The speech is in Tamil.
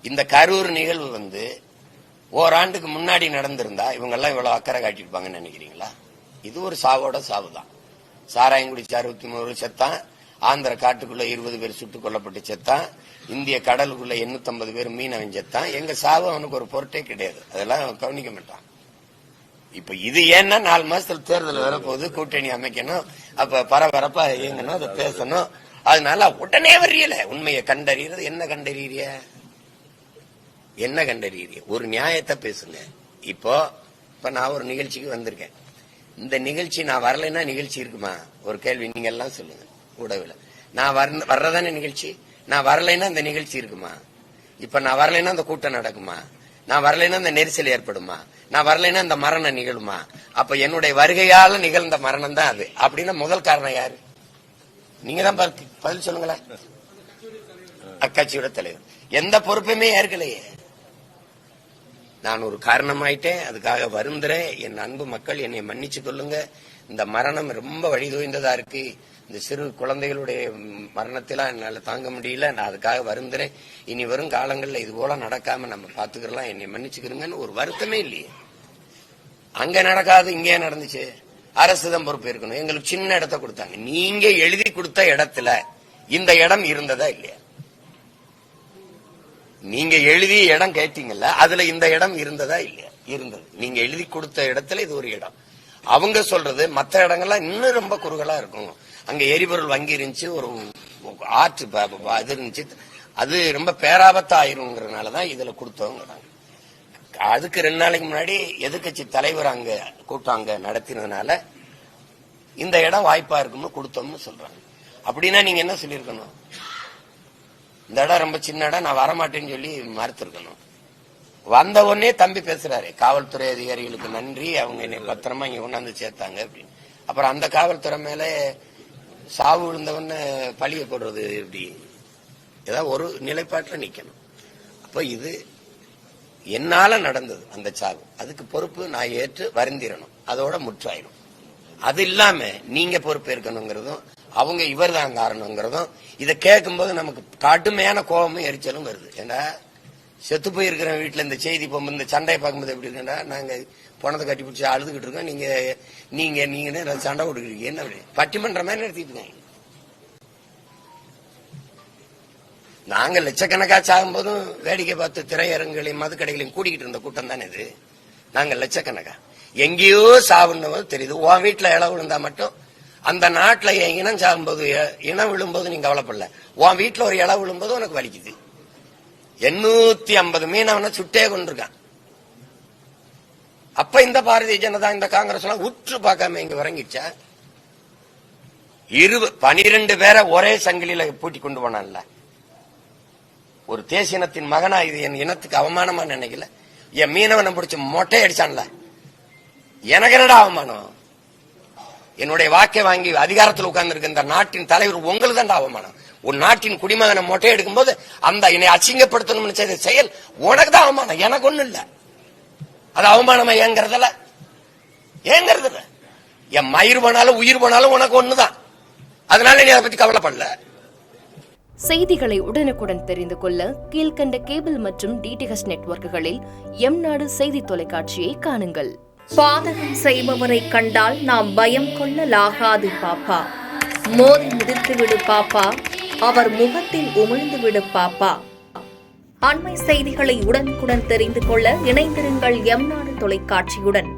இந்த கரூர் நிகழ்வு ஓராண்டுக்கு முன்னாடி நடந்திருந்தா இவங்க எல்லாம் இவ்வளவு அக்கறை காட்டிருப்பாங்கன்னு நினைக்கிறீங்களா? இது ஒரு சாவோட சாவு தான். சாராயங்குடிச்சு 63 செத்தான், ஆந்திர காட்டுக்குள்ள 20 பேர் சுட்டுக் கொல்லப்பட்டு செத்தான், இந்திய கடலுக்குள்ள 850 பேர் மீனவன் செத்தான். எங்க சாவு அவனுக்கு ஒரு பொருட்டே கிடையாது, அதெல்லாம் கவனிக்க மாட்டான். இப்ப இது ஏன்னா 4 மாசத்துல தேர்தல் வரப்போகுது, கூட்டணி அமைக்கணும், அப்ப பரபரப்பா இயங்கணும், அதை பேசணும். அதனால உடனே வரியல. உண்மையை கண்டறியறது என்ன கண்டறிய? என்ன கண்டறிய? ஒரு நியாயத்தை பேசுங்க. இப்போ நான் ஒரு நிகழ்ச்சிக்கு வந்திருக்கேன். இந்த நிகழ்ச்சி நான் வரலைன்னா நிகழ்ச்சி இருக்குமா? ஒரு கேள்வி நீங்க எல்லாம் சொல்லுங்க. உடவுல நான் வர்றதானே நிகழ்ச்சி. நான் வரலைன்னா இந்த நிகழ்ச்சி இருக்குமா? இப்ப நான் வரலைன்னா அந்த கூட்டம் நடக்குமா? நான் வரலைன்னா இந்த நெரிசல் ஏற்படுமா? நான் வரலைன்னா இந்த மரணம் நிகழுமா? அப்ப என்னுடைய வருகையால நிகழ்ந்த மரணம் தான் அது. அப்படின்னா முதல் காரணம் யாரு? நீங்க தான் பதில் சொல்லுங்களேன். அக்கட்சியோட தலைவர் எந்த பொறுப்புமே ஏற்கலையே. நான் ஒரு காரணமாயிட்டேன், அதுக்காக வருந்துறேன். என் அன்பு மக்கள் என்னை மன்னிச்சு கொள்ளுங்க. இந்த மரணம் ரொம்ப வழிதோய்ந்ததா இருக்கு. இந்த சிறு குழந்தைகளுடைய மரணத்திலாம் என்னால தாங்க முடியல. நான் அதுக்காக வருந்துறேன். இனி வரும் காலங்களில் இது போல நடக்காம நம்ம பாத்துக்கலாம், என்னை மன்னிச்சுக்கிறோங்கன்னு ஒரு வருத்தமே இல்லையே. அங்க நடக்காது, இங்கே நடந்துச்சு. அரசு தான் பொறுப்பு இருக்கணும். எங்களுக்கு சின்ன இடத்த கொடுத்தாங்க. நீங்க எழுதி கொடுத்த இடத்துல இந்த இடம் இருந்ததா இல்லையா? நீங்க எழுதி இடம் கேட்டீங்கல்ல, அதுல இந்த இடம் இருந்ததா இல்லையா? இருந்தது. நீங்க எழுதி கொடுத்த இடத்துல இது ஒரு இடம். அவங்க சொல்றது மற்ற இடங்கள்லாம் இன்னும் ரொம்ப குறுகலா இருக்கும். அங்க எரிபொருள் வங்கி இருந்துச்சு, ஒரு ஆற்று இது இருந்துச்சு, அது ரொம்ப பேராபத்தா ஆயிருங்கிறதுனாலதான் இதுல கொடுத்தவங்க. அதுக்கு 2 நாளைக்கு முன்னாடி எதிர்கட்சி தலைவர் அங்க கூட்டம் அங்க நடத்தினதுனால இந்த இடம் வாய்ப்பா இருக்கும்னு கொடுத்தோம்னு சொல்றாங்க. அப்படின்னா நீங்க என்ன சொல்லிருக்கணும்? இந்த இடம் ரொம்ப சின்ன இடம், நான் வரமாட்டேன்னு சொல்லி மறுத்திருக்கணும். வந்த உடனே தம்பி பேசுறாரு, காவல்துறை அதிகாரிகளுக்கு நன்றி, அவங்க என்னை பத்திரமா இங்க கொண்டாந்து சேர்த்தாங்க அப்படின்னு. அப்புறம் அந்த காவல்துறை மேல சாவு விழுந்தவன்னு பழிய போடுறது எப்படி? ஏதாவது ஒரு நிலைப்பாட்டில் நிக்கணும். அப்ப இது என்னால நடந்தது அந்த சாவு, அதுக்கு பொறுப்பு நான் ஏற்று வருந்திரணும், அதோட முற்றாயிடும். அது இல்லாம நீங்க பொறுப்பு இருக்கணுங்கிறதும் அவங்க இவர் தான் காரணங்கிறதும் இதை கேட்கும்போது நமக்கு கடுமையான கோபமும் எரிச்சலும் வருது. ஏன்னா செத்து போயிருக்கிற வீட்டுல இந்த செய்தி போகும்போது இந்த சண்டையை பார்க்கும்போது எப்படி இருக்குன்னா, நாங்க பணத்தை கட்டி பிடிச்சி அழுதுகிட்டு இருக்கோம், நீங்க நீங்க நீங்க சண்டை கொடுக்குறீங்க, என்ன பட்டிமன்ற மாதிரி நடத்திட்டு இருக்காங்க. நாங்க லட்சக்கணக்கா சாகும் போதும் வேடிக்கை பார்த்து திரையரங்குகளையும் மதுக்கடைகளையும் கூட்டிக்கிட்டு இருந்த கூட்டம் தானே இது. நாங்க லட்சக்கணக்கா எங்கேயோ சாவுன்னு தெரியுது. உன் வீட்டுல இளவு விழுந்தா மட்டும் அந்த நாட்டுல என் இனம் சாகும்போது, இனம் விழும்போது நீங்க கவலைப்படல, உன் வீட்டுல ஒரு இளவு விழும்போது உனக்கு வலிக்குது. 850 மீனவனை சுட்டே கொண்டிருக்கான். அப்ப இந்த பாரதிய ஜனதா இந்த காங்கிரஸ் எல்லாம் உற்று பார்க்காம இங்க இறங்கிடுச்சா? 12 பேரை ஒரே சங்கிலியில பூட்டி கொண்டு போனான்ல. ஒரு தேசியனத்தின் மகனா இது என் இனத்துக்கு அவமானமா நினைக்கல. என் மீனவனை பிடிச்ச மொட்டை அடிச்சான்ல, எனக்கு என்னடா அவமானம்? என்னுடைய வாக்கை வாங்கி அதிகாரத்தில் உட்கார்ந்து இருக்க இந்த நாட்டின் தலைவர் உங்களுக்கு தான் அவமானம். ஒரு நாட்டின் குடிமகனை மொட்டை எடுக்கும் போது அந்த என்னை அசிங்கப்படுத்தணும்னு செய்த செயல் உனக்கு தான் அவமானம், எனக்கு ஒண்ணு இல்ல. அது அவமானமா ஏங்கிறதுல என் மயிர் போனாலும் உயிர் போனாலும் உனக்கு ஒண்ணுதான். அதனால நீ அதை பத்தி கவலைப்படல. செய்திகளை உடனுக்குடன் தெரிந்து கொள்ள கீழ்கண்ட கேபிள் மற்றும் டிடிஎச் நெட்வொர்க்குகளில் எம்நாடு செய்தி தொலைக்காட்சியை காணுங்கள். பாதகம் செய்பவரை கண்டால் நாம் பயம் கொள்ளலாகாது பாப்பா. மோதி மிதித்து விடு பாப்பா, அவர் முகத்தில் உமிழ்ந்து விடு பாப்பா. அண்மை செய்திகளை உடனுக்குடன் தெரிந்து கொள்ள இணைந்திருங்கள் எம்நாடு தொலைக்காட்சியுடன்.